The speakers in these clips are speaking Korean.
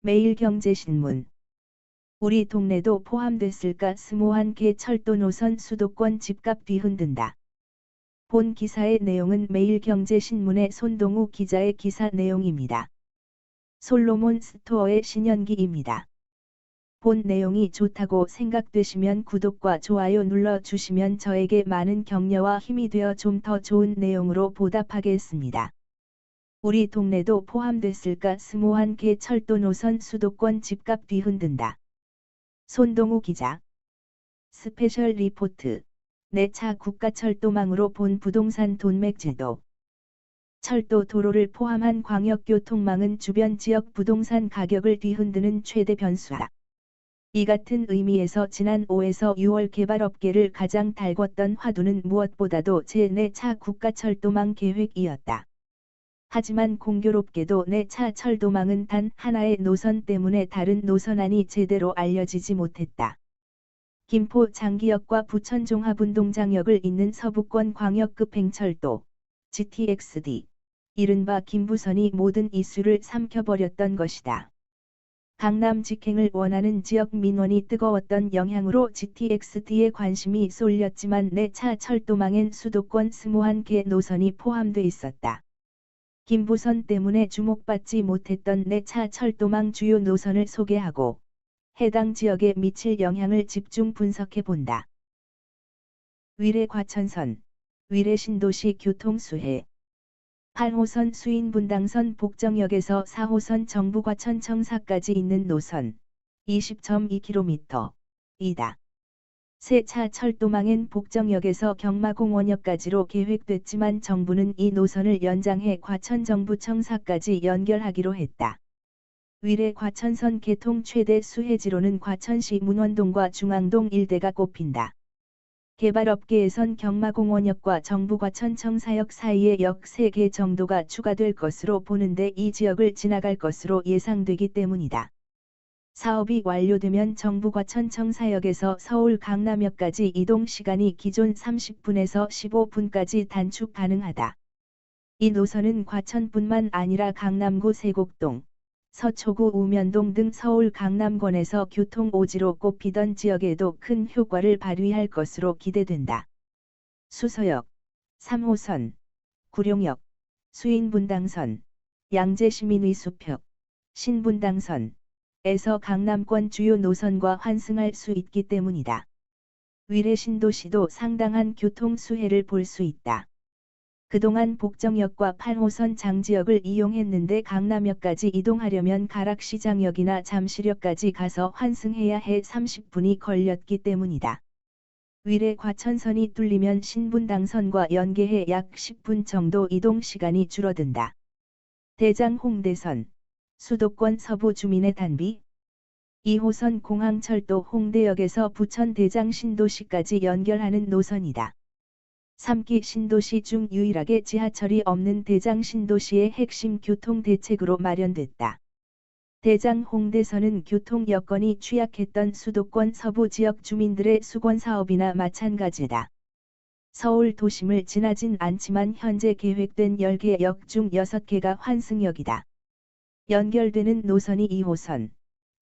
매일경제신문. 우리 동네도 포함됐을까? 스모한 개 철도 노선 수도권 집값 뒤흔든다. 본 기사의 내용은 매일경제신문의 손동우 기자의 기사 내용입니다. 솔로몬 스토어의 신현기입니다. 본 내용이 좋다고 생각되시면 구독과 좋아요 눌러주시면 저에게 많은 격려와 힘이 되어 좀 더 좋은 내용으로 보답하겠습니다. 우리 동네도 포함됐을까? 스모한 개 철도 노선 수도권 집값 뒤흔든다. 손동우 기자. 스페셜 리포트. 내 차 국가철도망으로 본 부동산 돈맥 제도. 철도 도로를 포함한 광역교통망은 주변 지역 부동산 가격을 뒤흔드는 최대 변수다. 이 같은 의미에서 지난 5에서 6월 개발업계를 가장 달궜던 화두는 무엇보다도 제4차 국가철도망 계획이었다. 하지만 공교롭게도 내 차 철도망은 단 하나의 노선 때문에 다른 노선안이 제대로 알려지지 못했다. 김포 장기역과 부천 종합운동장역을 잇는 서부권 광역급 행철도, GTX-D, 이른바 김부선이 모든 이슈를 삼켜버렸던 것이다. 강남 직행을 원하는 지역 민원이 뜨거웠던 영향으로 GTX-D에 관심이 쏠렸지만 내 차 철도망엔 수도권 스모한 개 노선이 포함돼 있었다. 김부선 때문에 주목받지 못했던 내 차 철도망 주요 노선을 소개하고 해당 지역에 미칠 영향을 집중 분석해 본다. 위례 과천선, 위례 신도시 교통 수해. 8호선 수인분당선 복정역에서 4호선 정부 과천 청사까지 있는 노선 20.2km 이다. 새 차 철도망엔 복정역에서 경마공원역까지로 계획됐지만 정부는 이 노선을 연장해 과천 정부청사까지 연결하기로 했다. 위례 과천선 개통 최대 수혜지로는 과천시 문원동과 중앙동 일대가 꼽힌다. 개발업계에선 경마공원역과 정부 과천청사역 사이에 역 3개 정도가 추가될 것으로 보는데 이 지역을 지나갈 것으로 예상되기 때문이다. 사업이 완료되면 정부 과천청사역에서 서울 강남역까지 이동 시간이 기존 30분에서 15분까지 단축 가능하다. 이 노선은 과천뿐만 아니라 강남구 세곡동, 서초구 우면동 등 서울 강남권에서 교통오지로 꼽히던 지역에도 큰 효과를 발휘할 것으로 기대된다. 수서역, 3호선, 구룡역, 수인분당선, 양재시민의수표, 신분당선, 에서 강남권 주요 노선과 환승할 수 있기 때문이다. 위례 신도시도 상당한 교통 수혜를 볼 수 있다. 그동안 복정역과 8호선 장지역을 이용했는데 강남역까지 이동하려면 가락시장역이나 잠실역까지 가서 환승해야 해 30분이 걸렸기 때문이다. 위례 과천선이 뚫리면 신분당선과 연계해 약 10분 정도 이동 시간이 줄어든다. 대장 홍대선, 수도권 서부 주민의 단비. 2호선 공항철도 홍대역에서 부천 대장 신도시까지 연결하는 노선이다. 3기 신도시 중 유일하게 지하철이 없는 대장 신도시의 핵심 교통 대책으로 마련됐다. 대장 홍대선은 교통 여건이 취약했던 수도권 서부 지역 주민들의 수건 사업이나 마찬가지다. 서울 도심을 지나진 않지만 현재 계획된 10개 역 중 6개가 환승역이다. 연결되는 노선이 2호선,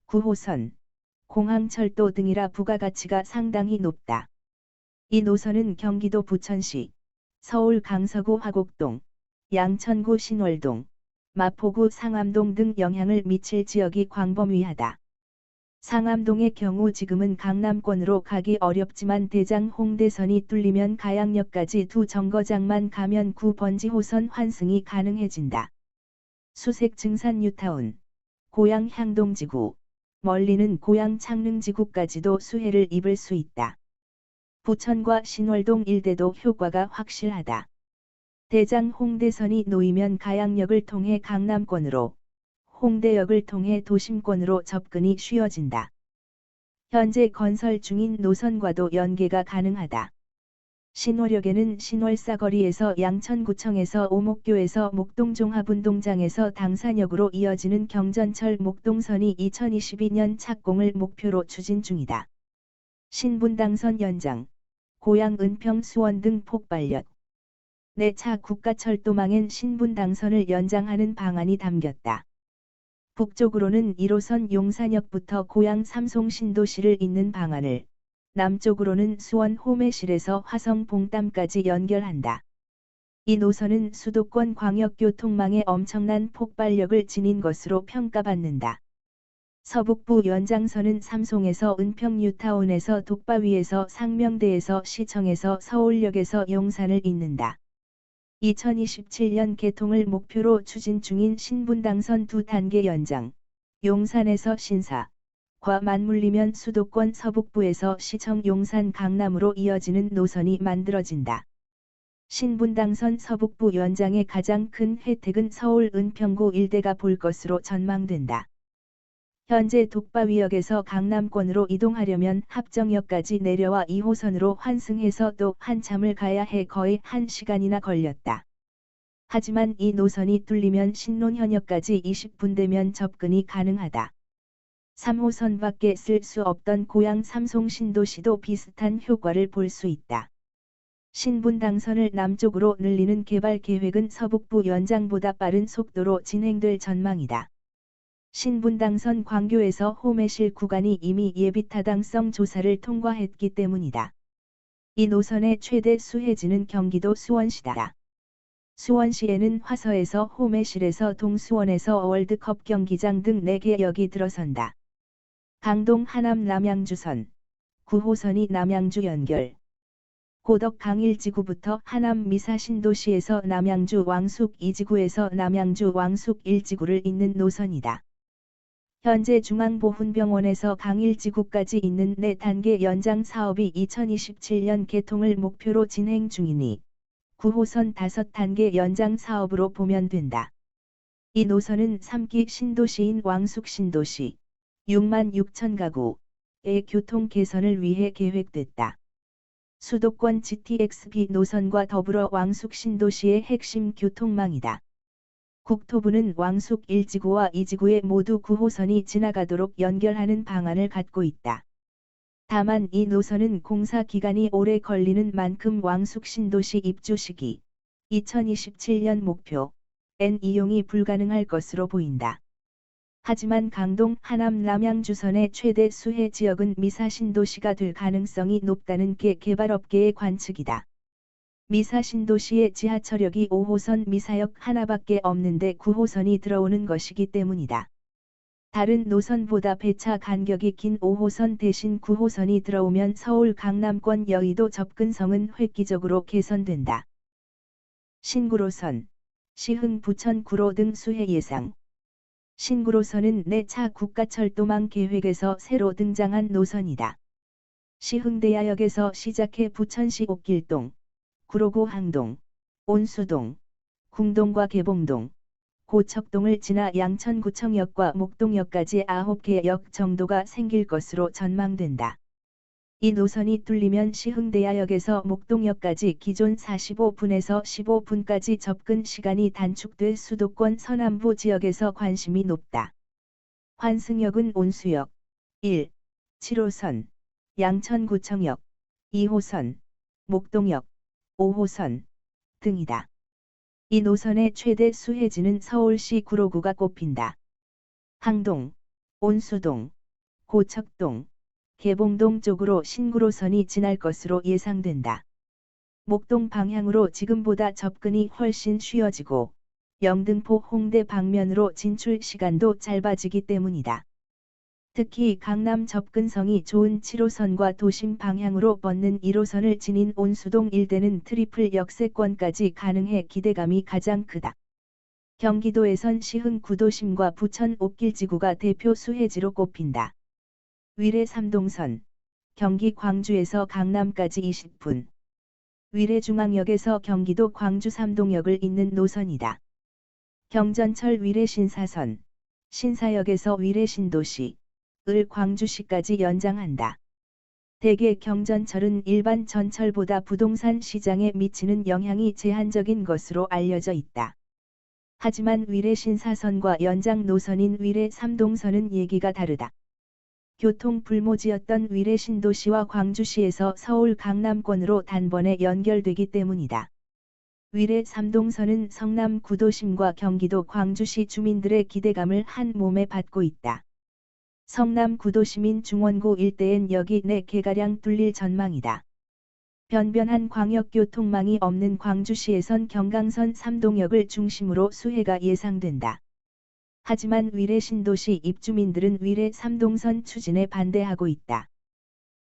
9호선, 공항철도 등이라 부가가치가 상당히 높다. 이 노선은 경기도 부천시, 서울 강서구 화곡동, 양천구 신월동, 마포구 상암동 등 영향을 미칠 지역이 광범위하다. 상암동의 경우 지금은 강남권으로 가기 어렵지만 대장 홍대선이 뚫리면 가양역까지 두 정거장만 가면 9번지호선 환승이 가능해진다. 수색 증산 뉴타운, 고양 향동지구, 멀리는 고양 창릉지구까지도 수혜를 입을 수 있다. 부천과 신월동 일대도 효과가 확실하다. 대장 홍대선이 놓이면 가양역을 통해 강남권으로, 홍대역을 통해 도심권으로 접근이 쉬워진다. 현재 건설 중인 노선과도 연계가 가능하다. 신월역에는 신월사거리에서 양천구청에서 오목교에서 목동종합운동장에서 당산역으로 이어지는 경전철 목동선이 2022년 착공을 목표로 추진 중이다. 신분당선 연장, 고양 은평 수원 등 폭발력. 내 차 국가철도망엔 신분당선을 연장하는 방안이 담겼다. 북쪽으로는 1호선 용산역부터 고양 삼송 신도시를 잇는 방안을, 남쪽으로는 수원 호매실에서 화성 봉담까지 연결한다. 이 노선은 수도권 광역교통망에 엄청난 폭발력을 지닌 것으로 평가받는다. 서북부 연장선은 삼송에서 은평 뉴타운에서 독바위에서 상명대에서 시청에서 서울역에서 용산을 잇는다. 2027년 개통을 목표로 추진 중인 신분당선 2단계 연장, 용산에서 신사, 과 맞물리면 수도권 서북부에서 시청 용산 강남으로 이어지는 노선이 만들어진다. 신분당선 서북부 연장의 가장 큰 혜택은 서울 은평구 일대가 볼 것으로 전망된다. 현재 독바위역에서 강남권으로 이동하려면 합정역까지 내려와 2호선으로 환승해서 또 한참을 가야 해 거의 1시간이나 걸렸다. 하지만 이 노선이 뚫리면 신논현역까지 20분 되면 접근이 가능하다. 3호선밖에 쓸 수 없던 고양 삼송 신도시도 비슷한 효과를 볼 수 있다. 신분당선을 남쪽으로 늘리는 개발 계획은 서북부 연장보다 빠른 속도로 진행될 전망이다. 신분당선 광교에서 호매실 구간이 이미 예비타당성 조사를 통과했기 때문이다. 이 노선의 최대 수혜지는 경기도 수원시다. 수원시에는 화서에서 호매실에서 동수원에서 월드컵 경기장 등 4개 역이 들어선다. 강동 하남 남양주선, 9호선이 남양주 연결. 고덕 강일지구부터 하남 미사신도시에서 남양주 왕숙 2지구에서 남양주 왕숙 1지구를 잇는 노선이다. 현재 중앙보훈병원에서 강일지구까지 있는 4단계 연장 사업이 2027년 개통을 목표로 진행 중이니 9호선 5단계 연장 사업으로 보면 된다. 이 노선은 3기 신도시인 왕숙 신도시 6만 6천 가구의 교통 개선을 위해 계획됐다. 수도권 GTX-B 노선과 더불어 왕숙 신도시의 핵심 교통망이다. 국토부는 왕숙 1지구와 2지구에 모두 9호선이 지나가도록 연결하는 방안을 갖고 있다. 다만 이 노선은 공사 기간이 오래 걸리는 만큼 왕숙 신도시 입주 시기 2027년 목표엔 이용이 불가능할 것으로 보인다. 하지만 강동 하남 남양주선의 최대 수혜 지역은 미사신도시가 될 가능성이 높다는 게 개발업계의 관측이다. 미사신도시의 지하철역이 5호선 미사역 하나밖에 없는데 9호선이 들어오는 것이기 때문이다. 다른 노선보다 배차 간격이 긴 5호선 대신 9호선이 들어오면 서울 강남권 여의도 접근성은 획기적으로 개선된다. 신구로선, 시흥 부천 구로 등 수혜 예상. 신구로선은 4차 국가철도망 계획에서 새로 등장한 노선이다. 시흥대야역에서 시작해 부천시 옥길동, 구로구 항동, 온수동, 궁동과 개봉동, 고척동을 지나 양천구청역과 목동역까지 9개 역 정도가 생길 것으로 전망된다. 이 노선이 뚫리면 시흥대야역에서 목동역까지 기존 45분에서 15분까지 접근 시간이 단축돼 수도권 서남부 지역에서 관심이 높다. 환승역은 온수역, 1, 7호선, 양천구청역, 2호선, 목동역, 5호선 등이다. 이 노선의 최대 수혜지는 서울시 구로구가 꼽힌다. 항동, 온수동, 고척동, 개봉동 쪽으로 신구로선이 지날 것으로 예상된다. 목동 방향으로 지금보다 접근이 훨씬 쉬워지고 영등포 홍대 방면으로 진출 시간도 짧아지기 때문이다. 특히 강남 접근성이 좋은 7호선과 도심 방향으로 뻗는 1호선을 지닌 온수동 일대는 트리플 역세권까지 가능해 기대감이 가장 크다. 경기도에선 시흥 구도심과 부천 옥길지구가 대표 수혜지로 꼽힌다. 위례 삼동선, 경기 광주에서 강남까지 20분. 위례 중앙역에서 경기도 광주 삼동역을 잇는 노선이다. 경전철 위례 신사선, 신사역에서 위례 신도시, 을 광주시까지 연장한다. 대개 경전철은 일반 전철보다 부동산 시장에 미치는 영향이 제한적인 것으로 알려져 있다. 하지만 위례 신사선과 연장 노선인 위례 삼동선은 얘기가 다르다. 교통 불모지였던 위례 신도시와 광주시에서 서울 강남권으로 단번에 연결되기 때문이다. 위례 3동선은 성남 구도심과 경기도 광주시 주민들의 기대감을 한 몸에 받고 있다. 성남 구도시민 중원고 일대엔 역이 4개가량 뚫릴 전망이다. 변변한 광역교통망이 없는 광주시에선 경강선 3동역을 중심으로 수해가 예상된다. 하지만 위례 신도시 입주민들은 위례 3동선 추진에 반대하고 있다.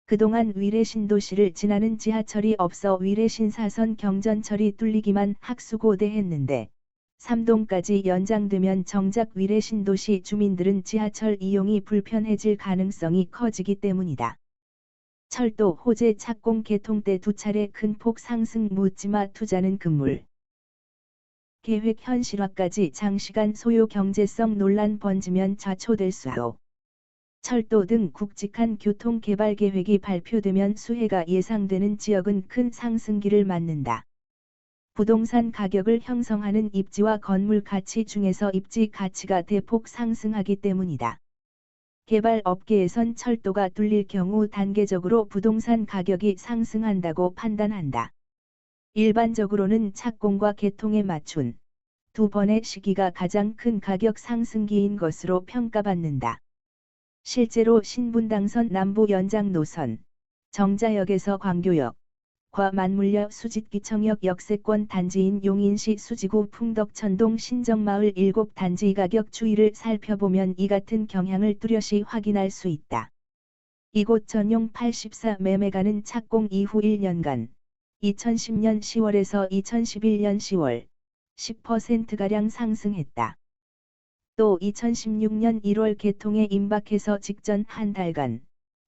그동안 위례 신도시를 지나는 지하철이 없어 위례 신사선 경전철이 뚫리기만 학수고대했는데 3동까지 연장되면 정작 위례 신도시 주민들은 지하철 이용이 불편해질 가능성이 커지기 때문이다. 철도 호재 착공 개통 때 2차례 큰 폭 상승 묻지마 투자는 금물. 계획 현실화까지 장시간 소요 경제성 논란 번지면 좌초될 수도. 철도 등 굵직한 교통 개발 계획이 발표되면 수혜가 예상되는 지역은 큰 상승기를 맞는다. 부동산 가격을 형성하는 입지와 건물 가치 중에서 입지 가치가 대폭 상승하기 때문이다. 개발 업계에선 철도가 뚫릴 경우 단계적으로 부동산 가격이 상승한다고 판단한다. 일반적으로는 착공과 개통에 맞춘 2번의 시기가 가장 큰 가격 상승기인 것으로 평가받는다. 실제로 신분당선 남부 연장 노선, 정자역에서 광교역과 맞물려 수짓기청역 역세권 단지인 용인시 수지구 풍덕천동 신정마을 7단지 가격 추이를 살펴보면 이 같은 경향을 뚜렷이 확인할 수 있다. 이곳 전용 84매매가는 착공 이후 1년간 2010년 10월에서 2011년 10월 10%가량 상승했다. 또 2016년 1월 개통에 임박해서 직전 한 달간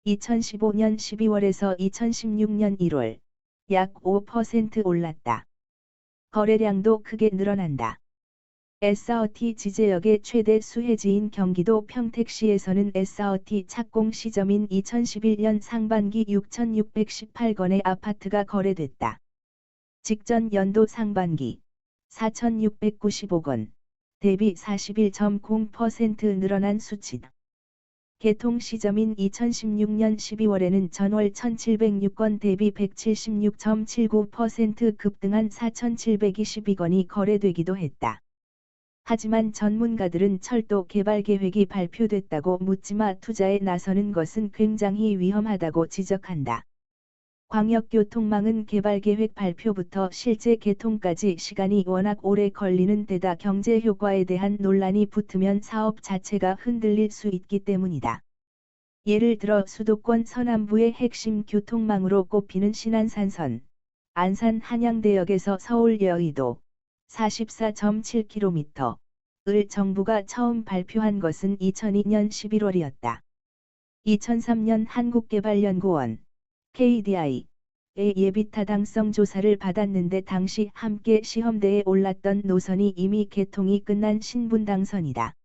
2015년 12월에서 2016년 1월 약 5% 올랐다. 거래량도 크게 늘어난다. SRT 지제역의 최대 수혜지인 경기도 평택시에서는 SRT 착공 시점인 2011년 상반기 6,618건의 아파트가 거래됐다. 직전 연도 상반기 4,695건. 대비 41.0% 늘어난 수치다. 개통 시점인 2016년 12월에는 전월 1,706건 대비 176.79% 급등한 4,722건이 거래되기도 했다. 하지만 전문가들은 철도 개발 계획이 발표됐다고 묻지마 투자에 나서는 것은 굉장히 위험하다고 지적한다. 광역교통망은 개발계획 발표부터 실제 개통까지 시간이 워낙 오래 걸리는 데다 경제 효과에 대한 논란이 붙으면 사업 자체가 흔들릴 수 있기 때문이다. 예를 들어 수도권 서남부의 핵심 교통망으로 꼽히는 신안산선, 안산 한양대역에서 서울 여의도 44.7km를 정부가 처음 발표한 것은 2002년 11월이었다. 2003년 한국개발연구원 KDI의 예비 타당성 조사를 받았는데 당시 함께 시험대에 올랐던 노선이 이미 개통이 끝난 신분당선이다.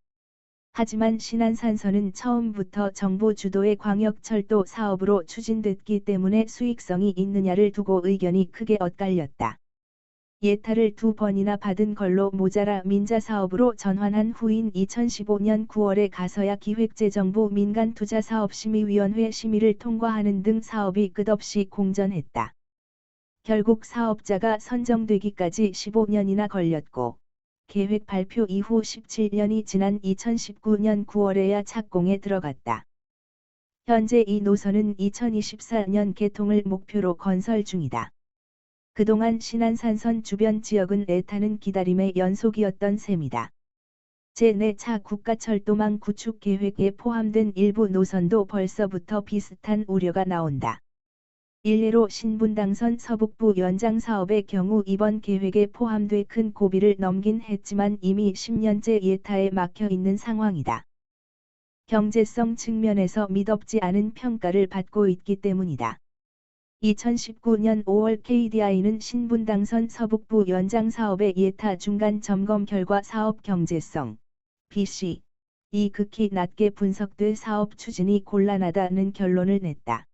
하지만 신안산선은 처음부터 정부 주도의 광역철도 사업으로 추진됐기 때문에 수익성이 있느냐를 두고 의견이 크게 엇갈렸다. 예타를 2번이나 받은 걸로 모자라 민자사업으로 전환한 후인 2015년 9월에 가서야 기획재정부 민간투자사업심의위원회 심의를 통과하는 등 사업이 끝없이 공전했다. 결국 사업자가 선정되기까지 15년이나 걸렸고 계획 발표 이후 17년이 지난 2019년 9월에야 착공에 들어갔다. 현재 이 노선은 2024년 개통을 목표로 건설 중이다. 그동안 신안산선 주변 지역은 애타는 기다림의 연속이었던 셈이다. 제4차 국가철도망 구축 계획에 포함된 일부 노선도 벌써부터 비슷한 우려가 나온다. 일례로 신분당선 서북부 연장 사업의 경우 이번 계획에 포함돼 큰 고비를 넘긴 했지만 이미 10년째 예타에 막혀 있는 상황이다. 경제성 측면에서 미덥지 않은 평가를 받고 있기 때문이다. 2019년 5월 KDI는 신분당선 서북부 연장 사업의 예타 중간 점검 결과 사업 경제성, BC, 이 극히 낮게 분석돼 사업 추진이 곤란하다는 결론을 냈다.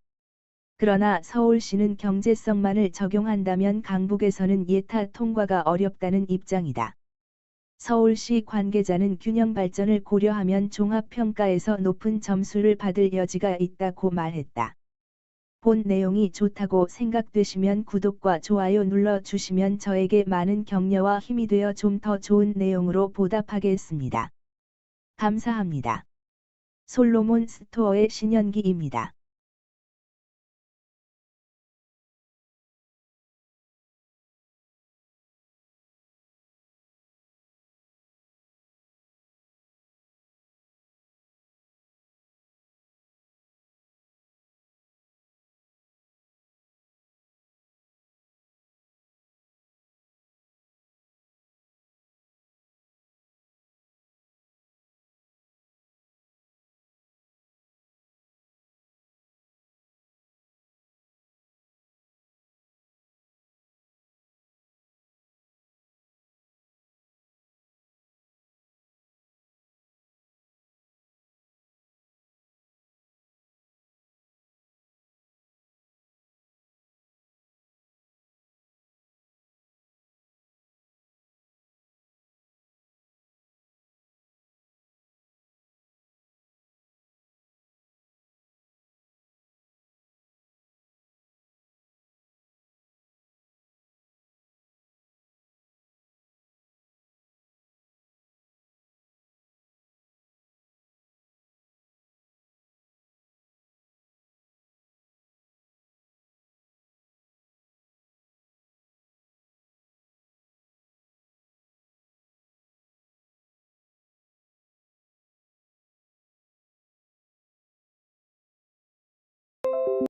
그러나 서울시는 경제성만을 적용한다면 강북에서는 예타 통과가 어렵다는 입장이다. 서울시 관계자는 균형 발전을 고려하면 종합평가에서 높은 점수를 받을 여지가 있다고 말했다. 본 내용이 좋다고 생각되시면 구독과 좋아요 눌러주시면 저에게 많은 격려와 힘이 되어 좀 더 좋은 내용으로 보답하겠습니다. 감사합니다. 솔로몬 스토어의 신현기입니다.